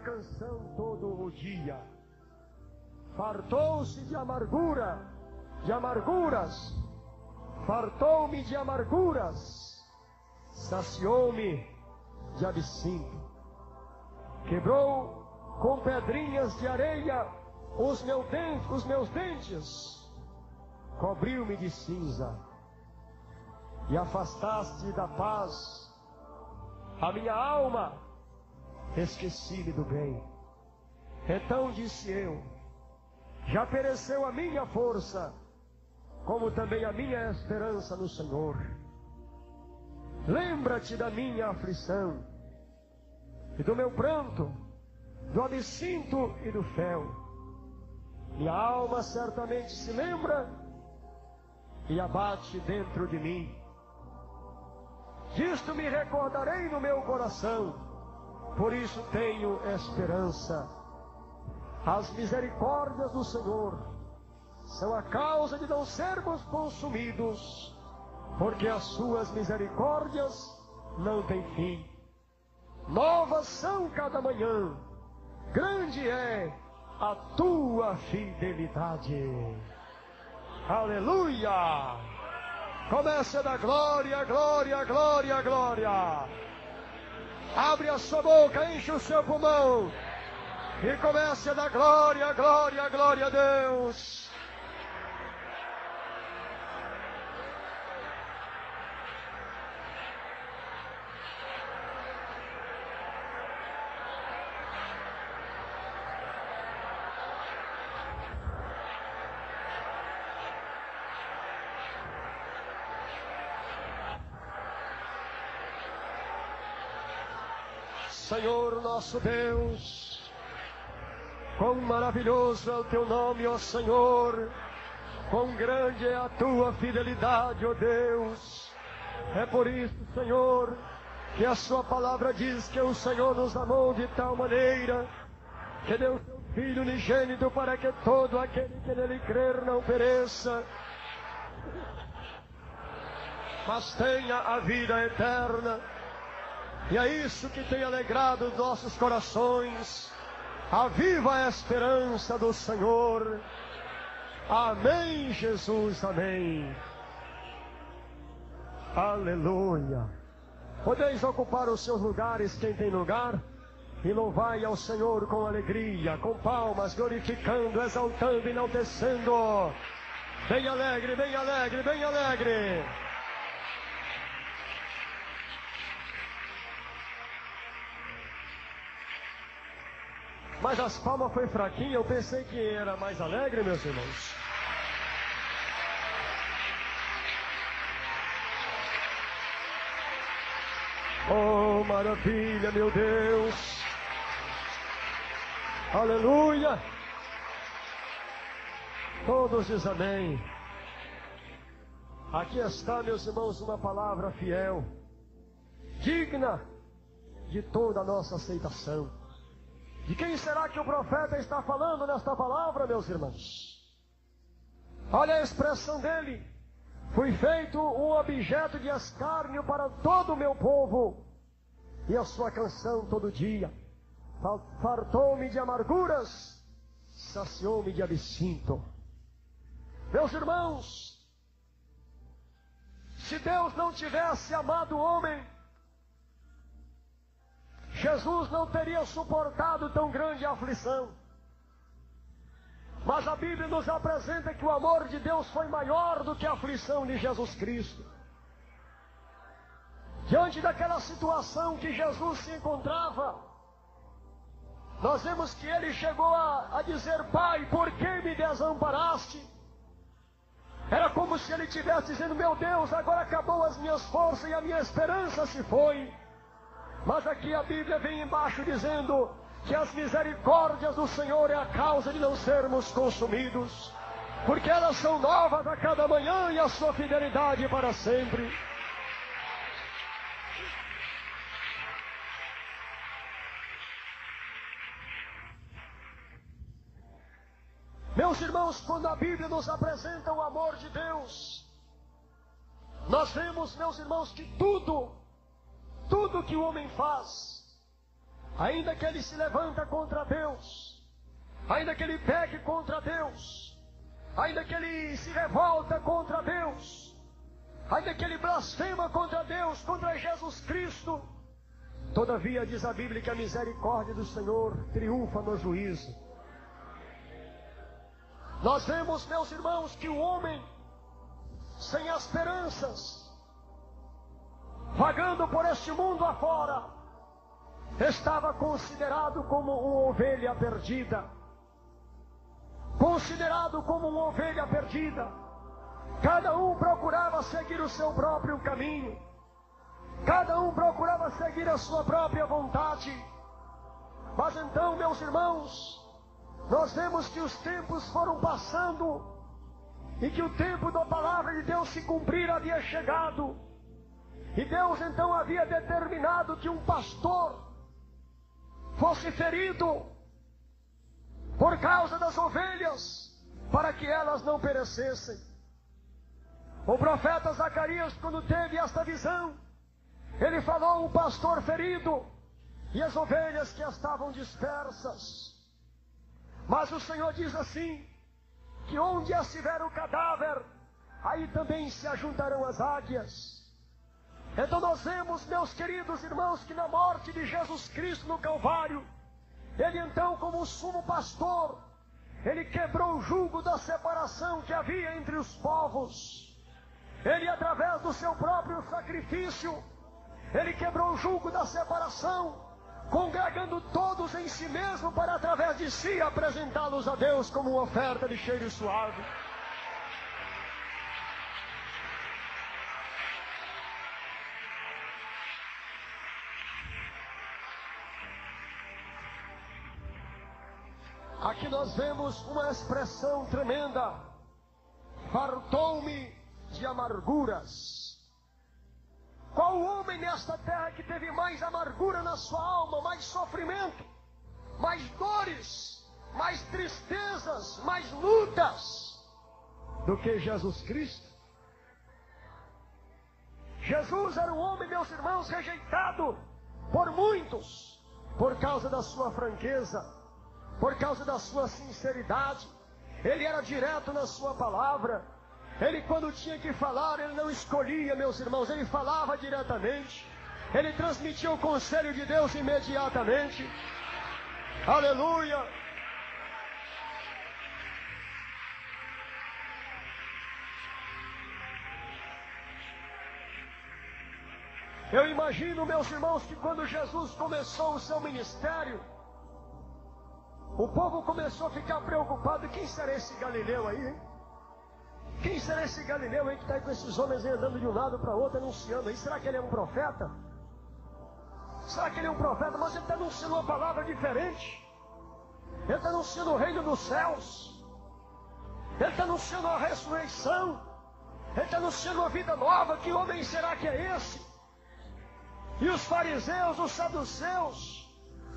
canção todo o dia. Fartou-se de amargura, de amarguras, fartou-me de amarguras, saciou-me de absinto. Quebrou com pedrinhas de areia os meus dentes, cobriu-me de cinza, e afastaste da paz a minha alma, esqueci-me do bem. Então disse eu: já pereceu a minha força, como também a minha esperança no Senhor. Lembra-te da minha aflição, e do meu pranto, do absinto e do fel. Minha alma certamente se lembra e abate dentro de mim. Disto me recordarei no meu coração, por isso tenho esperança. As misericórdias do Senhor são a causa de não sermos consumidos, porque as suas misericórdias não têm fim. Novas são cada manhã, grande é a tua fidelidade. Aleluia! Comece a dar glória, glória, glória, glória. Abre a sua boca, enche o seu pulmão e comece a dar glória, glória, glória a Deus. Senhor nosso Deus, quão maravilhoso é o teu nome, ó Senhor, quão grande é a tua fidelidade, ó Deus. É por isso, Senhor, que a sua palavra diz que o Senhor nos amou de tal maneira que deu seu Filho unigênito para que todo aquele que nele crer não pereça, mas tenha a vida eterna. E é isso que tem alegrado os nossos corações, a viva esperança do Senhor. Amém, Jesus, amém. Aleluia. Podeis ocupar os seus lugares, quem tem lugar, e louvai ao Senhor com alegria, com palmas, glorificando, exaltando, enaltecendo. Bem alegre, bem alegre, bem alegre. Mas as palmas foi fraquinha, eu pensei que era mais alegre, meus irmãos. Oh, maravilha, meu Deus. Aleluia. Todos dizem amém. Aqui está, meus irmãos, uma palavra fiel, digna de toda a nossa aceitação. De quem será que o profeta está falando nesta palavra, meus irmãos? Olha a expressão dele: fui feito um objeto de escárnio para todo o meu povo, e a sua canção todo dia. Fartou-me de amarguras, saciou-me de absinto. Meus irmãos, se Deus não tivesse amado o homem, Jesus não teria suportado tão grande aflição. Mas a Bíblia nos apresenta que o amor de Deus foi maior do que a aflição de Jesus Cristo. Diante daquela situação que Jesus se encontrava, nós vemos que ele chegou a dizer: Pai, por que me desamparaste? Era como se ele estivesse dizendo: meu Deus, agora acabou as minhas forças e a minha esperança se foi. Mas aqui a Bíblia vem embaixo dizendo que as misericórdias do Senhor é a causa de não sermos consumidos, porque elas são novas a cada manhã e a sua fidelidade para sempre. Meus irmãos, quando a Bíblia nos apresenta o amor de Deus, nós vemos, meus irmãos, que tudo que o homem faz ainda que ele se levanta contra Deus, ainda que ele peque contra Deus, ainda que ele se revolta contra Deus, ainda que ele blasfema contra Deus, contra Jesus Cristo, todavia diz a Bíblia que a misericórdia do Senhor triunfa no juízo. Nós vemos, meus irmãos, que o homem sem esperanças, vagando por este mundo afora, estava considerado como uma ovelha perdida. Considerado como uma ovelha perdida. Cada um procurava seguir o seu próprio caminho. Cada um procurava seguir a sua própria vontade. Mas então, meus irmãos, nós vemos que os tempos foram passando e que o tempo da palavra de Deus se cumprir havia chegado. E Deus então havia determinado que um pastor fosse ferido por causa das ovelhas, para que elas não perecessem. O profeta Zacarias, quando teve esta visão, ele falou: o pastor ferido e as ovelhas que estavam dispersas. Mas o Senhor diz assim, que onde estiver o cadáver, aí também se ajuntarão as águias. Então nós vemos, meus queridos irmãos, que na morte de Jesus Cristo no Calvário, ele então, como o sumo pastor, ele quebrou o jugo da separação que havia entre os povos. Ele, através do seu próprio sacrifício, ele quebrou o jugo da separação, congregando todos em si mesmo para, através de si, apresentá-los a Deus como uma oferta de cheiro suave. Aqui nós vemos uma expressão tremenda: fartou-me de amarguras. Qual homem nesta terra que teve mais amargura na sua alma, mais sofrimento, mais dores, mais tristezas, mais lutas do que Jesus Cristo? Jesus era um homem, meus irmãos, rejeitado por muitos, por causa da sua franqueza, por causa da sua sinceridade. Ele era direto na sua palavra. Ele, quando tinha que falar, ele não escolhia, meus irmãos, ele falava diretamente. Ele transmitia o conselho de Deus imediatamente. Aleluia! Eu imagino, meus irmãos, que quando Jesus começou o seu ministério, o povo começou a ficar preocupado: quem será esse Galileu aí, hein? Quem será esse Galileu aí que está aí com esses homens aí andando de um lado para o outro, anunciando aí? Será que ele é um profeta? Será que ele é um profeta? Mas ele está anunciando uma palavra diferente. Ele está anunciando o reino dos céus. Ele está anunciando a ressurreição. Ele está anunciando uma vida nova. Que homem será que é esse? E os fariseus, os saduceus,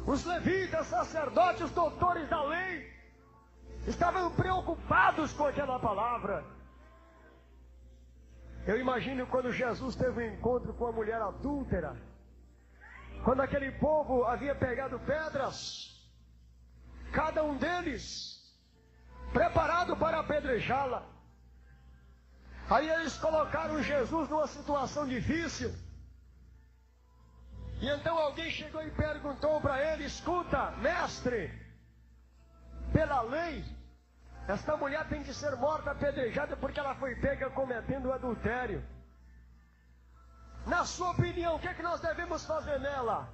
os levitas, sacerdotes, os doutores da lei, estavam preocupados com aquela palavra. Eu imagino quando Jesus teve um encontro com a mulher adúltera, quando aquele povo havia pegado pedras, cada um deles preparado para apedrejá-la. Aí eles colocaram Jesus numa situação difícil. E então alguém chegou e perguntou para ele: escuta, mestre, pela lei, esta mulher tem que ser morta apedrejada porque ela foi pega cometendo adultério. Na sua opinião, o que é que nós devemos fazer nela?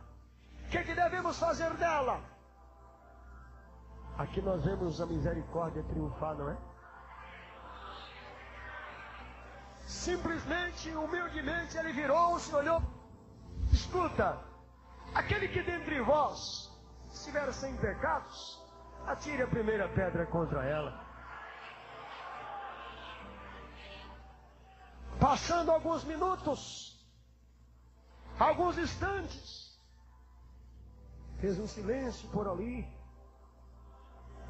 O que é que devemos fazer dela? Aqui nós vemos a misericórdia triunfar, não é? Simplesmente, humildemente, ele virou-se e olhou: escuta, aquele que dentre vós estiver sem pecados, atire a primeira pedra contra ela. Passando alguns minutos, alguns instantes, fez um silêncio por ali.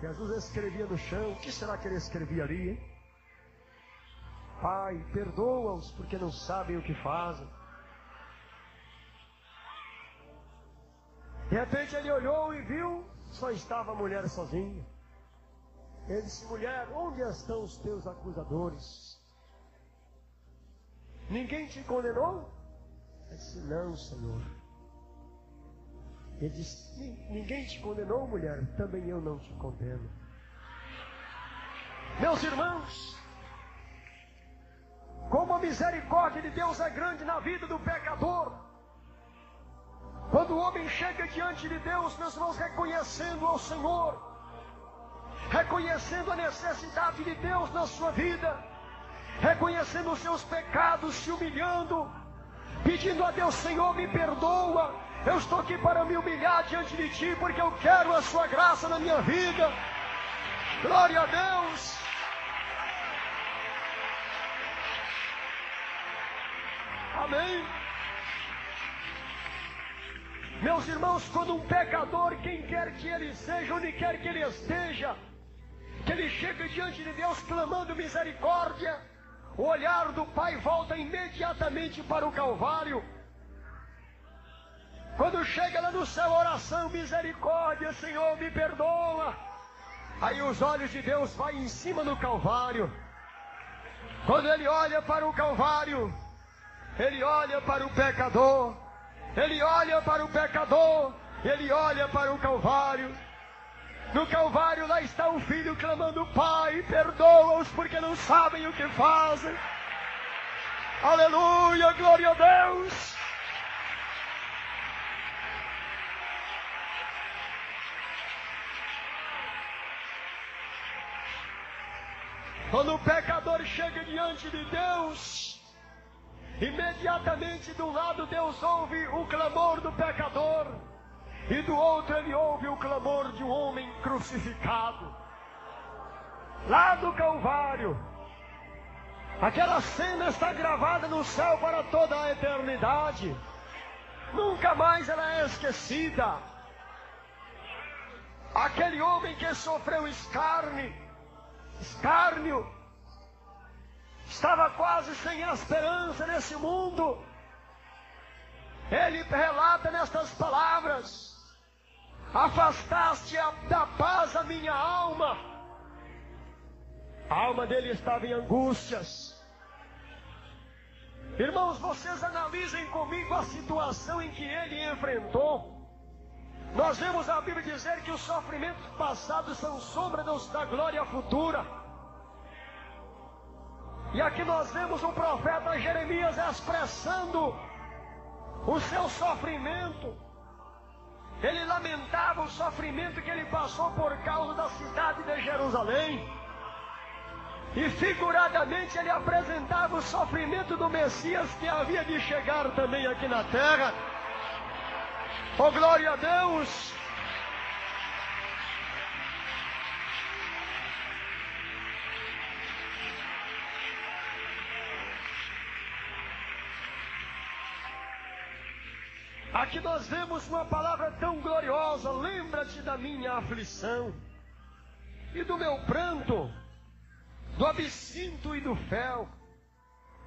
Jesus escrevia no chão. O que será que ele escrevia ali, hein? Pai, perdoa-os porque não sabem o que fazem. De repente ele olhou e viu, só estava a mulher sozinha. Ele disse: mulher, onde estão os teus acusadores? Ninguém te condenou? Ela disse: não, Senhor. Ele disse: ninguém te condenou, mulher? Também eu não te condeno. Meus irmãos, como a misericórdia de Deus é grande na vida do pecador, quando o homem chega diante de Deus, meus irmãos, reconhecendo ao Senhor, reconhecendo a necessidade de Deus na sua vida, reconhecendo os seus pecados, se humilhando, pedindo a Deus: Senhor, me perdoa, eu estou aqui para me humilhar diante de Ti, porque eu quero a Sua graça na minha vida. Glória a Deus. Amém. Meus irmãos, quando um pecador, quem quer que ele seja, onde quer que ele esteja, que ele chega diante de Deus clamando misericórdia, o olhar do Pai volta imediatamente para o Calvário. Quando chega lá no céu, oração: misericórdia, Senhor, me perdoa. Aí os olhos de Deus vão em cima do Calvário. Quando ele olha para o Calvário, ele olha para o pecador, ele olha para o pecador, ele olha para o Calvário. No Calvário lá está o filho clamando: Pai, perdoa-os porque não sabem o que fazem. Aleluia, glória a Deus. Quando o pecador chega diante de Deus, imediatamente de um lado Deus ouve o clamor do pecador, e do outro ele ouve o clamor de um homem crucificado. Lá do Calvário, aquela cena está gravada no céu para toda a eternidade. Nunca mais ela é esquecida. Aquele homem que sofreu escárnio, estava quase sem esperança nesse mundo. Ele relata nestas palavras: afastaste da paz a minha alma. A alma dele estava em angústias. Irmãos, vocês analisem comigo a situação em que ele enfrentou. Nós vemos a Bíblia dizer que os sofrimentos passados são sombra da glória futura. E aqui nós vemos o profeta Jeremias expressando o seu sofrimento. Ele lamentava o sofrimento que ele passou por causa da cidade de Jerusalém. E figuradamente ele apresentava o sofrimento do Messias que havia de chegar também aqui na terra. Oh, glória a Deus! Aqui nós vemos uma palavra tão gloriosa: lembra-te da minha aflição e do meu pranto, do absinto e do fel.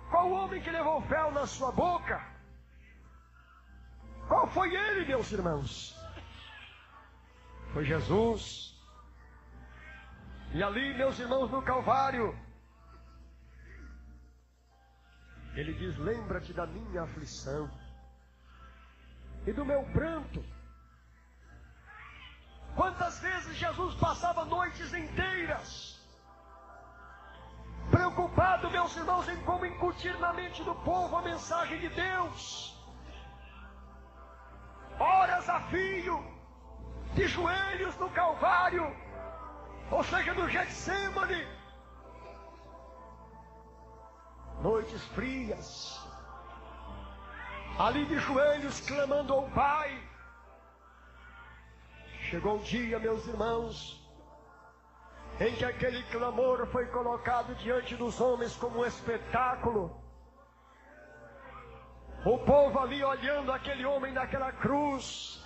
Qual homem que levou fel na sua boca? Qual foi ele, meus irmãos? Foi Jesus. E ali, meus irmãos, no Calvário, ele diz: lembra-te da minha aflição e do meu pranto. Quantas vezes Jesus passava noites inteiras preocupado, meus irmãos, em como incutir na mente do povo a mensagem de Deus. Horas a fio, de joelhos no Calvário, ou seja, no Getsemane. Noites frias, ali de joelhos clamando ao Pai. Chegou o dia, meus irmãos, em que aquele clamor foi colocado diante dos homens como um espetáculo. O povo ali olhando aquele homem naquela cruz,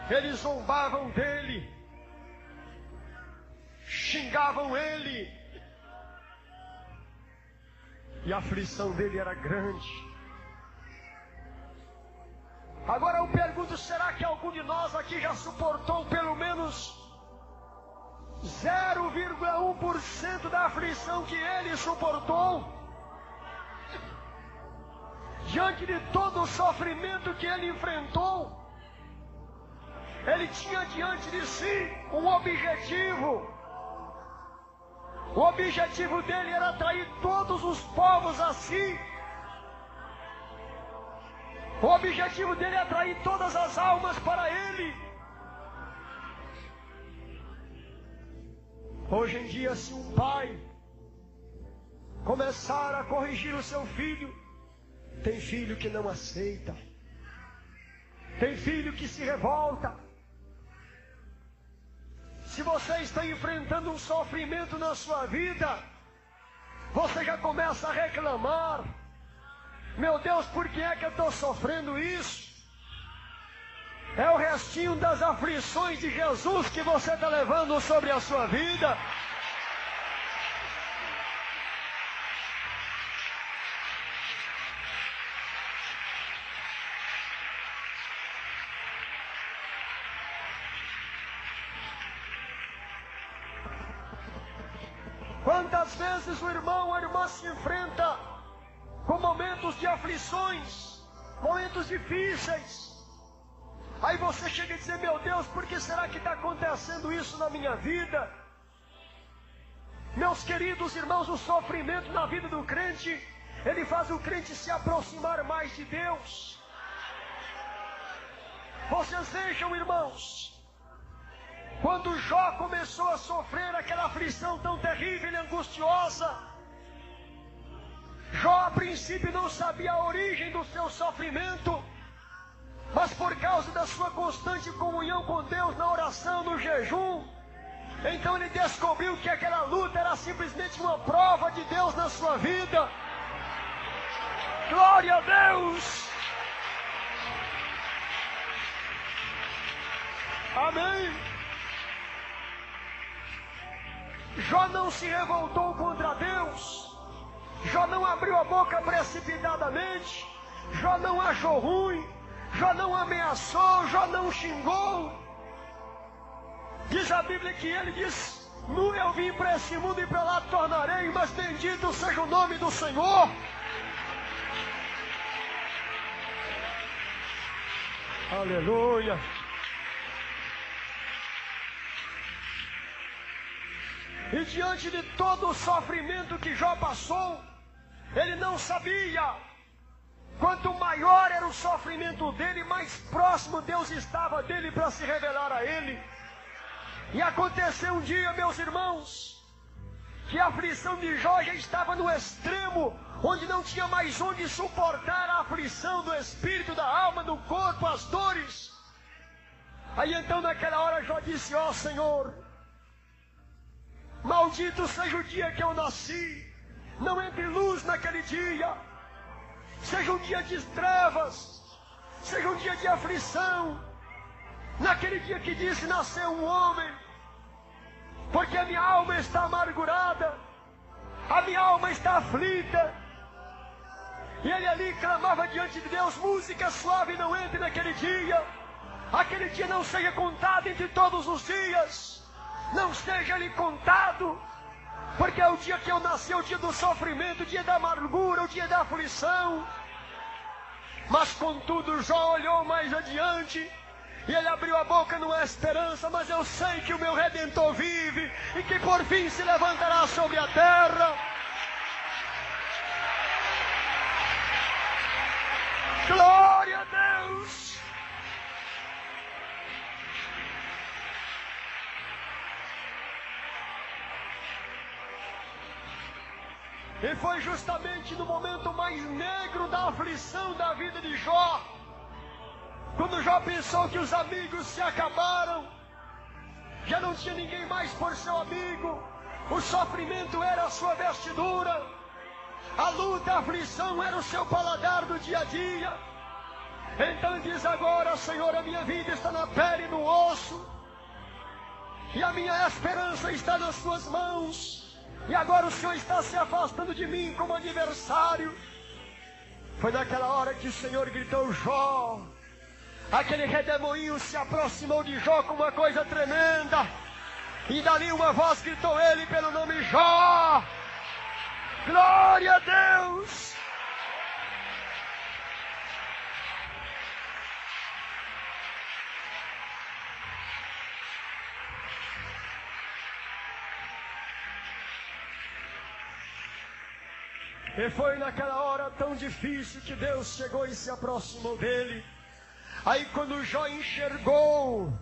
eles zombavam dele, xingavam ele, e a aflição dele era grande. Agora eu pergunto, será que algum de nós aqui já suportou pelo menos 0,1% da aflição que ele suportou? Diante de todo o sofrimento que ele enfrentou, ele tinha diante de si um objetivo. O objetivo dele era atrair todos os povos a si. O objetivo dele é atrair todas as almas para ele. Hoje em dia, se um pai começar a corrigir o seu filho, tem filho que não aceita, tem filho que se revolta. Se você está enfrentando um sofrimento na sua vida, você já começa a reclamar: meu Deus, por que é que eu estou sofrendo isso? É o restinho das aflições de Jesus que você está levando sobre a sua vida. Quantas vezes o irmão ou a irmã se enfrenta com momentos de aflições, momentos difíceis. Aí você chega a dizer: meu Deus, por que será que está acontecendo isso na minha vida? Meus queridos irmãos, o sofrimento na vida do crente, ele faz o crente se aproximar mais de Deus. Vocês vejam, irmãos, quando Jó começou a sofrer aquela aflição tão terrível e angustiosa, Jó a princípio não sabia a origem do seu sofrimento, mas por causa da sua constante comunhão com Deus na oração, no jejum, então ele descobriu que aquela luta era simplesmente uma prova de Deus na sua vida. Glória a Deus! Amém! Jó não se revoltou contra Deus. Jó não abriu a boca precipitadamente. Jó não achou ruim. Jó não ameaçou. Jó não xingou. Diz a Bíblia que ele diz: nu eu vim para esse mundo e para lá tornarei, mas bendito seja o nome do Senhor. Aleluia. E diante de todo o sofrimento que Jó passou, ele não sabia. Quanto maior era o sofrimento dele, mais próximo Deus estava dele para se revelar a ele. E aconteceu um dia, meus irmãos, que a aflição de Jó já estava no extremo, onde não tinha mais onde suportar a aflição do espírito, da alma, do corpo, as dores. Aí então naquela hora Jó disse: ó Senhor, maldito seja o dia que eu nasci. Não entre luz naquele dia. Seja um dia de trevas. Seja um dia de aflição. Naquele dia que disse nasceu um homem. Porque a minha alma está amargurada. A minha alma está aflita. E ele ali clamava diante de Deus: música suave não entre naquele dia. Aquele dia não seja contado entre todos os dias. Não seja ele contado, porque é o dia que eu nasci, é o dia do sofrimento, o dia da amargura, o dia da aflição. Mas contudo Jó olhou mais adiante, e ele abriu a boca numa esperança: mas eu sei que o meu Redentor vive, e que por fim se levantará sobre a terra. Glória a Deus! E foi justamente no momento mais negro da aflição da vida de Jó, quando Jó pensou que os amigos se acabaram, já não tinha ninguém mais por seu amigo, o sofrimento era a sua vestidura, a luta, a aflição era o seu paladar do dia a dia. Então ele diz agora: Senhor, a minha vida está na pele e no osso, e a minha esperança está nas suas mãos. E agora o Senhor está se afastando de mim como adversário. Foi naquela hora que o Senhor gritou: Jó, Aquele redemoinho se aproximou de Jó com uma coisa tremenda. E dali uma voz gritou ele pelo nome Jó. Glória a Deus! E foi naquela hora tão difícil que Deus chegou e se aproximou dele. Aí quando Jó enxergou,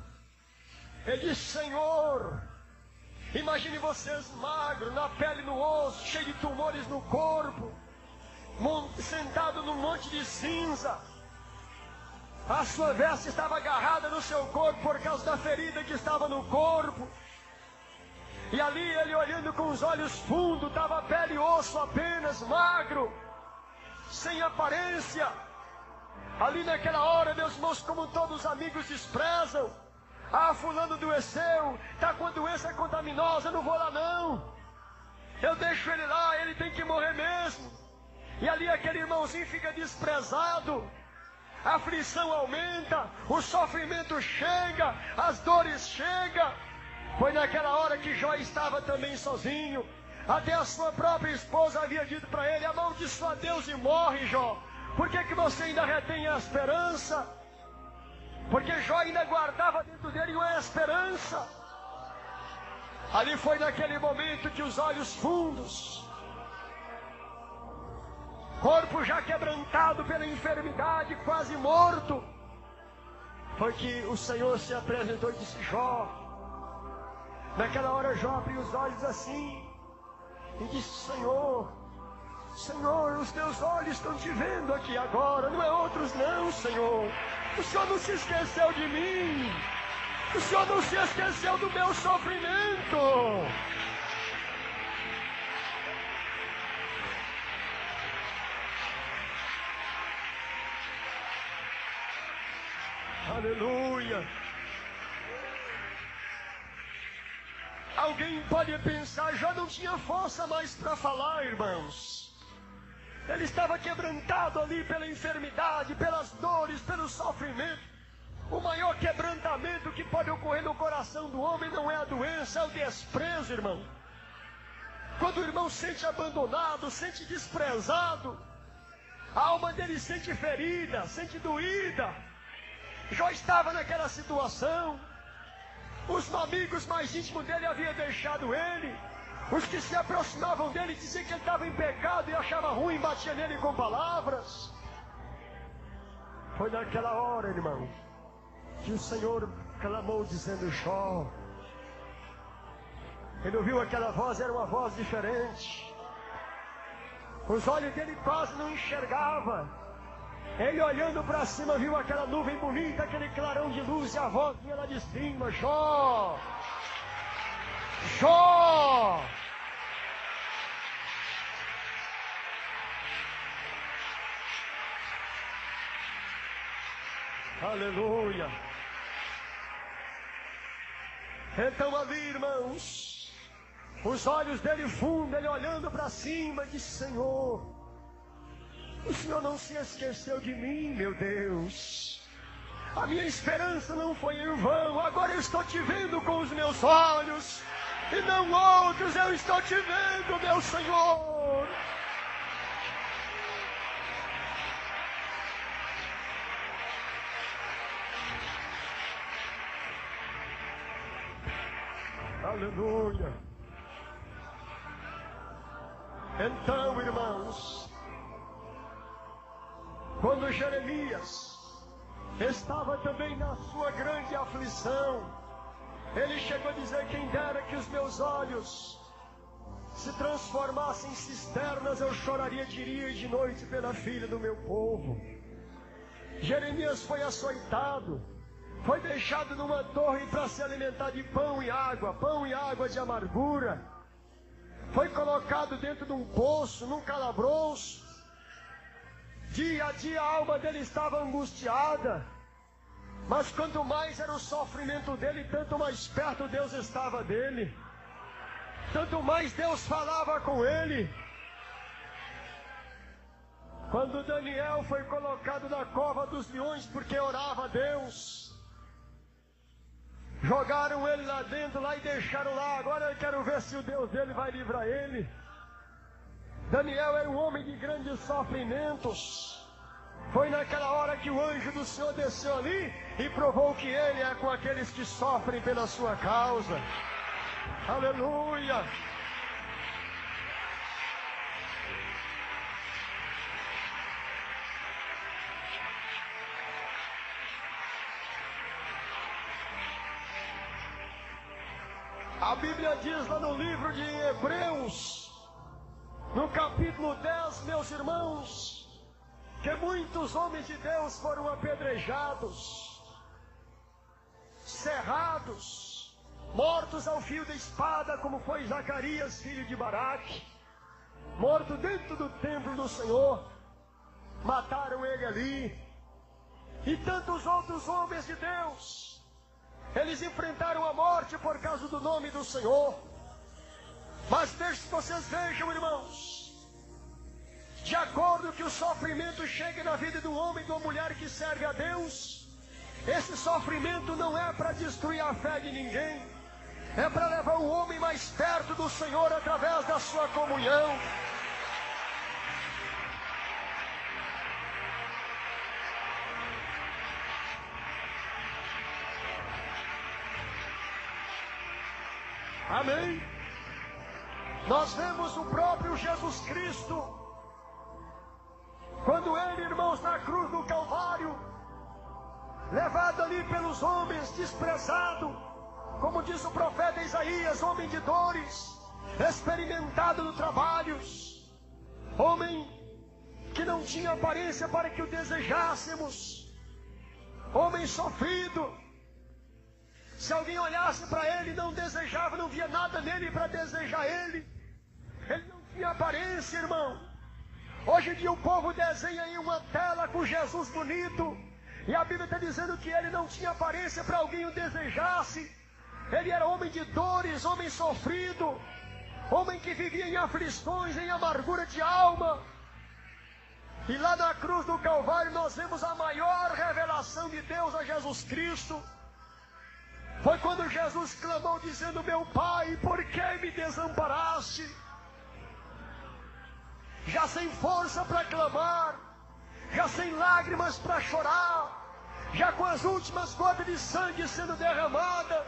ele disse: Senhor, imagine vocês magro, na pele e no osso, cheio de tumores no corpo, sentado num monte de cinza. A sua veste estava agarrada no seu corpo por causa da ferida que estava no corpo. E ali ele olhando com os olhos fundos, estava pele e osso apenas, magro, sem aparência. Ali naquela hora, meus irmãos, como todos os amigos desprezam: ah, fulano adoeceu, está com a doença contaginosa, eu não vou lá não. Eu deixo ele lá, ele tem que morrer mesmo. E ali aquele irmãozinho fica desprezado. A aflição aumenta, o sofrimento chega, as dores chegam. Foi naquela hora que Jó estava também sozinho. Até a sua própria esposa havia dito para ele: amaldiçoa Deus e morre, Jó. Por que você ainda retém a esperança? Porque Jó ainda guardava dentro dele uma esperança. Ali foi naquele momento que os olhos fundos, corpo já quebrantado pela enfermidade, quase morto, foi que o Senhor se apresentou e disse: Jó. Naquela hora Jó abriu os olhos assim e disse: Senhor, Senhor, os teus olhos estão te vendo aqui agora, não é outros não, Senhor. O Senhor não se esqueceu de mim. O Senhor não se esqueceu do meu sofrimento. Aleluia. Alguém pode pensar: já não tinha força mais para falar, irmãos. Ele estava quebrantado ali pela enfermidade, pelas dores, pelo sofrimento. O maior quebrantamento que pode ocorrer no coração do homem não é a doença, é o desprezo, irmão. Quando o irmão sente abandonado, sente desprezado, a alma dele sente ferida, sente doída. Jó estava naquela situação. Os amigos mais íntimos dele haviam deixado ele. Os que se aproximavam dele diziam que ele estava em pecado e achava ruim, batia nele com palavras. Foi naquela hora, irmão, que o Senhor clamou dizendo: Jó. Ele ouviu aquela voz, era uma voz diferente. Os olhos dele quase não enxergavam. Ele olhando para cima viu aquela nuvem bonita, aquele clarão de luz, e a voz vinha lá de cima: Jó! Jó! Aleluia! Então ali, irmãos, os olhos dele fundos, ele olhando para cima, disse: Senhor, o Senhor não se esqueceu de mim, meu Deus. A minha esperança não foi em vão. Agora eu estou te vendo com os meus olhos, e não outros. Eu estou te vendo, meu Senhor. Aleluia. Então, irmãos, quando Jeremias estava também na sua grande aflição, ele chegou a dizer: quem dera que os meus olhos se transformassem em cisternas, eu choraria de dia e de noite pela filha do meu povo. Jeremias foi açoitado, foi deixado numa torre para se alimentar de pão e água de amargura. Foi colocado dentro de um poço, num calabouço. Dia a dia a alma dele estava angustiada. Mas quanto mais era o sofrimento dele, tanto mais perto Deus estava dele. Tanto mais Deus falava com ele. Quando Daniel foi colocado na cova dos leões porque orava a Deus, jogaram ele lá dentro lá e deixaram lá. Agora eu quero ver se o Deus dele vai livrar ele. Daniel era um homem de grandes sofrimentos. Foi naquela hora que o anjo do Senhor desceu ali e provou que ele é com aqueles que sofrem pela sua causa. Aleluia! A Bíblia diz lá no livro de Hebreus, no capítulo 10, meus irmãos, que muitos homens de Deus foram apedrejados, cerrados, mortos ao fio da espada, como foi Zacarias, filho de Baraque, morto dentro do templo do Senhor. Mataram ele ali. E tantos outros homens de Deus, eles enfrentaram a morte por causa do nome do Senhor. Mas deixe que vocês vejam, irmãos, de acordo que o sofrimento chegue na vida de um homem e de uma mulher que serve a Deus, esse sofrimento não é para destruir a fé de ninguém, é para levar o homem mais perto do Senhor através da sua comunhão. Amém? Nós vemos o próprio Jesus Cristo, quando ele, irmãos, na cruz do Calvário, levado ali pelos homens, desprezado, como diz o profeta Isaías, homem de dores, experimentado no trabalhos, homem que não tinha aparência para que o desejássemos, homem sofrido. Se alguém olhasse para ele, não desejava, não via nada nele para desejar ele. Ele não tinha aparência, irmão. Hoje em dia o povo desenha aí uma tela com Jesus bonito, e a Bíblia está dizendo que ele não tinha aparência para alguém o desejasse. Ele era homem de dores, homem sofrido, homem que vivia em aflições, em amargura de alma. E lá na cruz do Calvário nós vemos a maior revelação de Deus a Jesus Cristo. Foi quando Jesus clamou dizendo: meu Pai, por que me desamparaste? Já sem força para clamar, já sem lágrimas para chorar, já com as últimas gotas de sangue sendo derramada,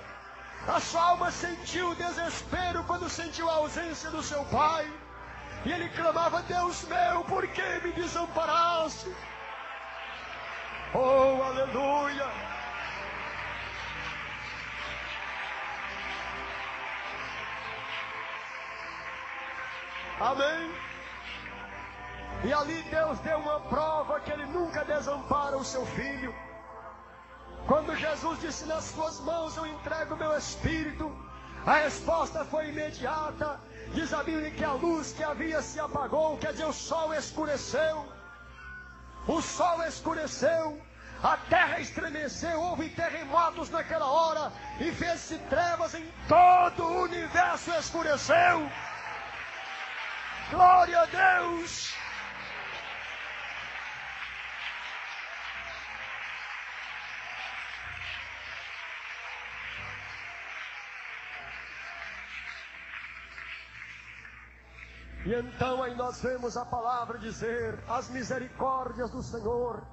a sua alma sentiu desespero quando sentiu a ausência do seu Pai. E ele clamava: Deus meu, por que me desamparaste? Oh, aleluia! Amém? E ali Deus deu uma prova que Ele nunca desampara o seu filho. Quando Jesus disse: nas suas mãos eu entrego o meu espírito, a resposta foi imediata. Diz a Bíblia que a luz que havia se apagou, quer dizer, o sol escureceu. O sol escureceu, a terra estremeceu, houve terremotos naquela hora, e fez-se trevas em todo o universo, escureceu. Glória a Deus! E então aí nós vemos a palavra dizer: as misericórdias do Senhor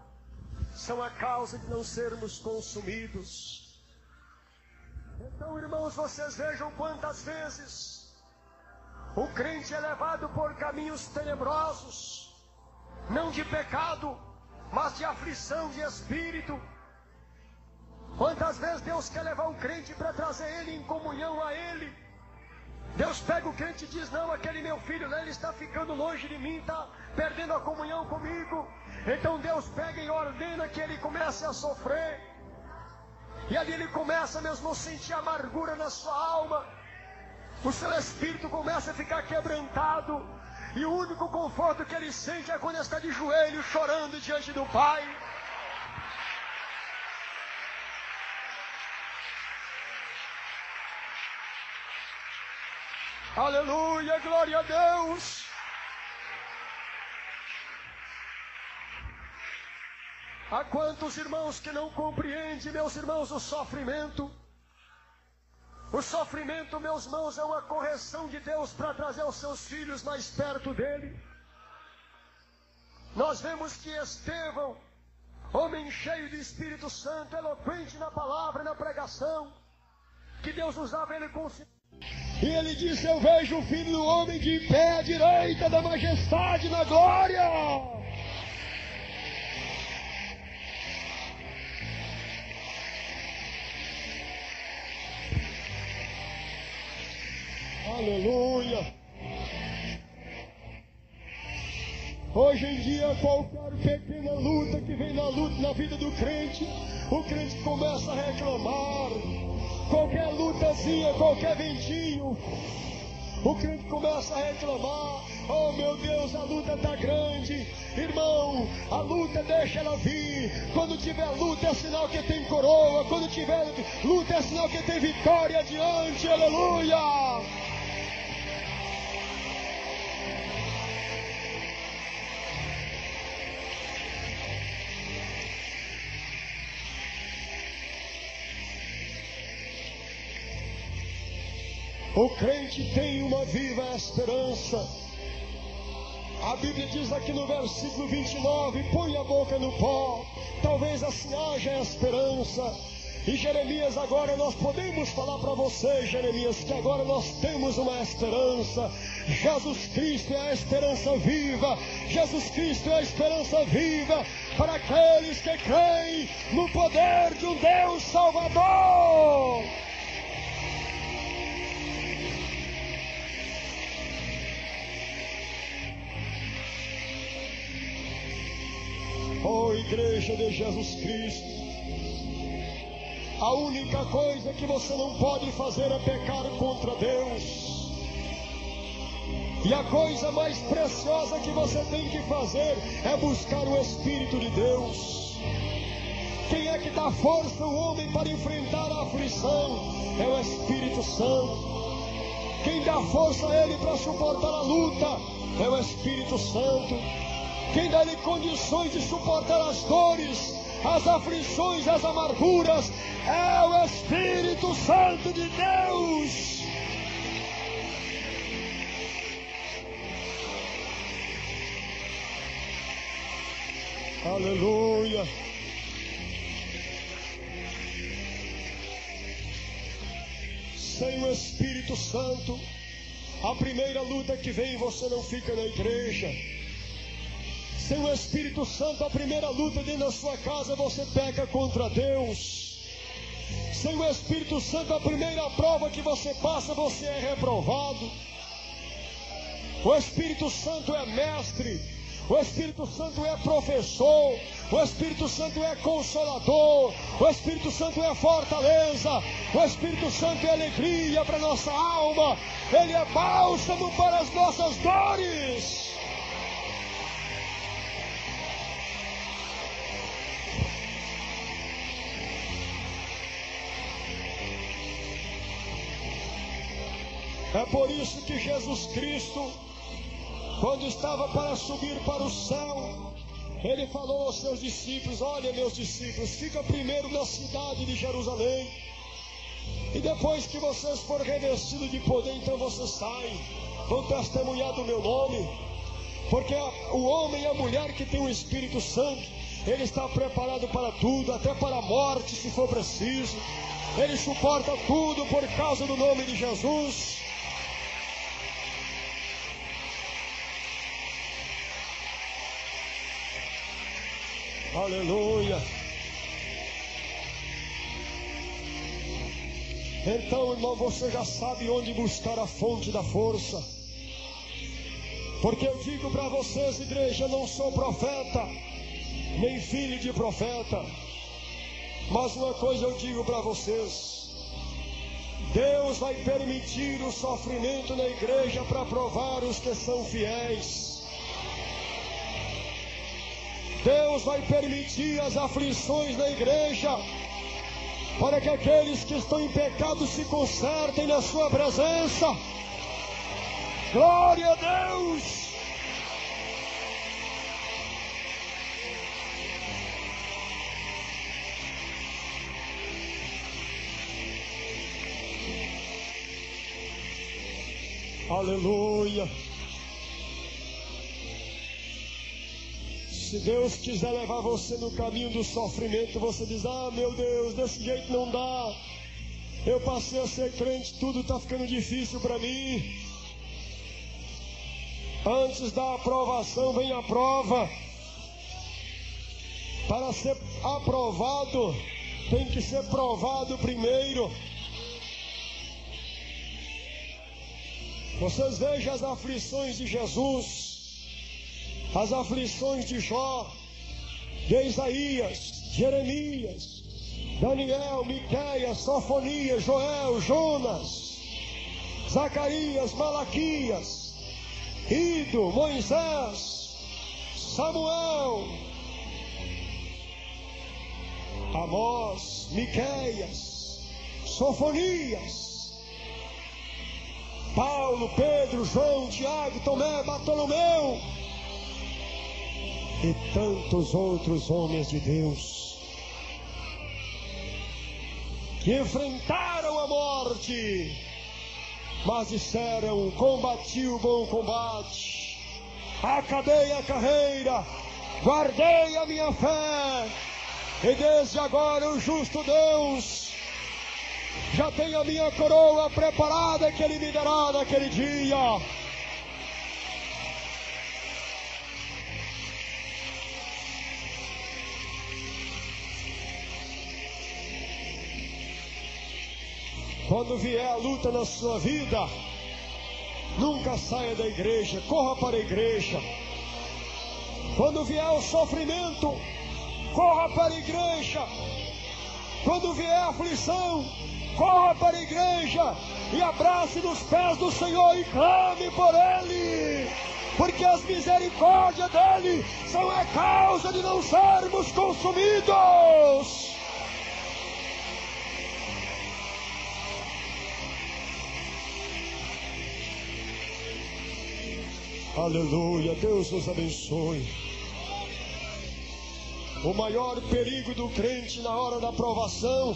são a causa de não sermos consumidos. Então, irmãos, vocês vejam quantas vezes o crente é levado por caminhos tenebrosos, não de pecado, mas de aflição de espírito. Quantas vezes Deus quer levar o crente para trazer ele em comunhão a Ele. Deus pega o crente e diz: não, aquele meu filho lá, ele está ficando longe de mim, está perdendo a comunhão comigo. Então Deus pega e ordena que ele comece a sofrer. E ali ele começa mesmo a sentir amargura na sua alma. O seu espírito começa a ficar quebrantado. E o único conforto que ele sente é quando ele está de joelho chorando diante do Pai. Aleluia, glória a Deus. Há quantos irmãos que não compreendem, meus irmãos, o sofrimento? O sofrimento, meus irmãos, é uma correção de Deus para trazer os seus filhos mais perto dele. Nós vemos que Estevão, homem cheio de Espírito Santo, eloquente na palavra e na pregação, que Deus usava ele com... E ele disse: eu vejo o Filho do Homem de pé à direita da majestade na glória. Aleluia. Hoje em dia, qualquer pequena luta que vem na vida do crente, o crente começa a reclamar. Qualquer lutazinha, qualquer ventinho, o crente começa a reclamar. Oh meu Deus, a luta está grande. Irmão, a luta deixa ela vir. Quando tiver luta é sinal que tem coroa. Quando tiver luta é sinal que tem vitória adiante. Aleluia. O crente tem uma viva esperança. A Bíblia diz aqui no versículo 29, põe a boca no pó, talvez assim haja esperança. E Jeremias, agora nós podemos falar para você, Jeremias, que agora nós temos uma esperança. Jesus Cristo é a esperança viva. Jesus Cristo é a esperança viva para aqueles que creem no poder de um Deus Salvador. Oh, Igreja de Jesus Cristo, a única coisa que você não pode fazer é pecar contra Deus. E a coisa mais preciosa que você tem que fazer é buscar o Espírito de Deus. Quem é que dá força ao homem para enfrentar a aflição? É o Espírito Santo. Quem dá força a ele para suportar a luta? É o Espírito Santo. Quem dá-lhe condições de suportar as dores, as aflições, as amarguras, é o Espírito Santo de Deus. Aleluia. Sem o Espírito Santo, a primeira luta que vem, você não fica na igreja. Sem o Espírito Santo, a primeira luta dentro da sua casa, você peca contra Deus. Sem o Espírito Santo, a primeira prova que você passa, você é reprovado. O Espírito Santo é mestre, o Espírito Santo é professor, o Espírito Santo é consolador, o Espírito Santo é fortaleza, o Espírito Santo é alegria para nossa alma, ele é bálsamo para as nossas dores. É por isso que Jesus Cristo, quando estava para subir para o céu, ele falou aos seus discípulos: olha, meus discípulos, fica primeiro na cidade de Jerusalém, e depois que vocês forem revestidos de poder, então vocês saem, vão testemunhar do meu nome. Porque o homem e a mulher que tem o Espírito Santo, ele está preparado para tudo, até para a morte se for preciso. Ele suporta tudo por causa do nome de Jesus. Aleluia. Então, irmão, você já sabe onde buscar a fonte da força. Porque eu digo para vocês, igreja, eu não sou profeta, nem filho de profeta. Mas uma coisa eu digo para vocês: Deus vai permitir o sofrimento na igreja para provar os que são fiéis. Deus vai permitir as aflições na igreja para que aqueles que estão em pecado se consertem na sua presença. Glória a Deus! Aleluia. Se Deus quiser levar você no caminho do sofrimento, você diz: ah, meu Deus, desse jeito não dá. Eu passei a ser crente, tudo está ficando difícil para mim. Antes da aprovação vem a prova. Para ser aprovado, tem que ser provado primeiro. Vocês vejam as aflições de Jesus, as aflições de Jó, de Isaías, Jeremias, Daniel, Miqueias, Sofonias, Joel, Jonas, Zacarias, Malaquias, Ido, Moisés, Samuel, Amós, Miqueias, Sofonias, Paulo, Pedro, João, Tiago, Tomé, Bartolomeu e tantos outros homens de Deus que enfrentaram a morte, mas disseram: combati o bom combate, acabei a carreira, guardei a minha fé, e desde agora o justo Deus já tem a minha coroa preparada, que Ele me dará naquele dia. Quando vier a luta na sua vida, nunca saia da igreja, corra para a igreja. Quando vier o sofrimento, corra para a igreja. Quando vier a aflição, corra para a igreja e abrace nos pés do Senhor e clame por Ele, porque as misericórdias dEle são a causa de não sermos consumidos. Aleluia, Deus nos abençoe. O maior perigo do crente na hora da provação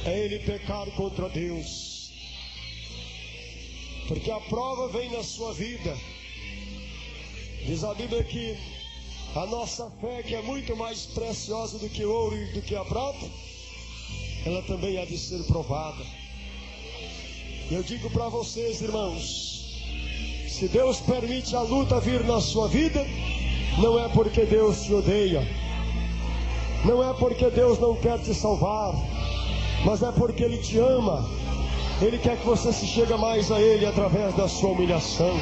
é ele pecar contra Deus, porque a prova vem na sua vida. Diz a Bíblia que a nossa fé, que é muito mais preciosa do que o ouro e do que a prata, ela também há de ser provada. Eu digo para vocês, irmãos, se Deus permite a luta vir na sua vida, não é porque Deus te odeia, não é porque Deus não quer te salvar, mas é porque Ele te ama. Ele quer que você se chegue mais a Ele através da sua humilhação.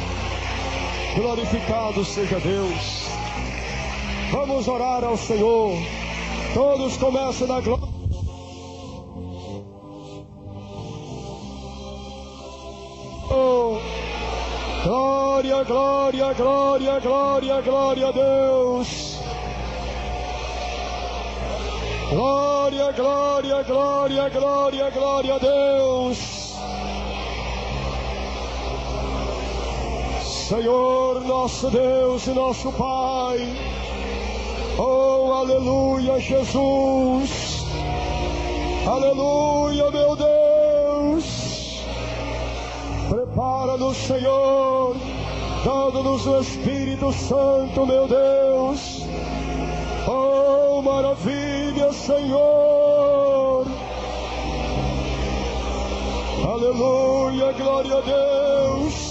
Glorificado seja Deus. Vamos orar ao Senhor. Todos começam na glória. Oh, glória, glória, glória, glória, glória a Deus. Glória, glória, glória, glória, glória a Deus. Senhor, nosso Deus e nosso Pai. Oh, aleluia, Jesus. Aleluia, meu Deus. Prepara-nos, Senhor. Dando-nos o Espírito Santo, meu Deus. Oh, maravilha, Senhor. Aleluia, glória a Deus.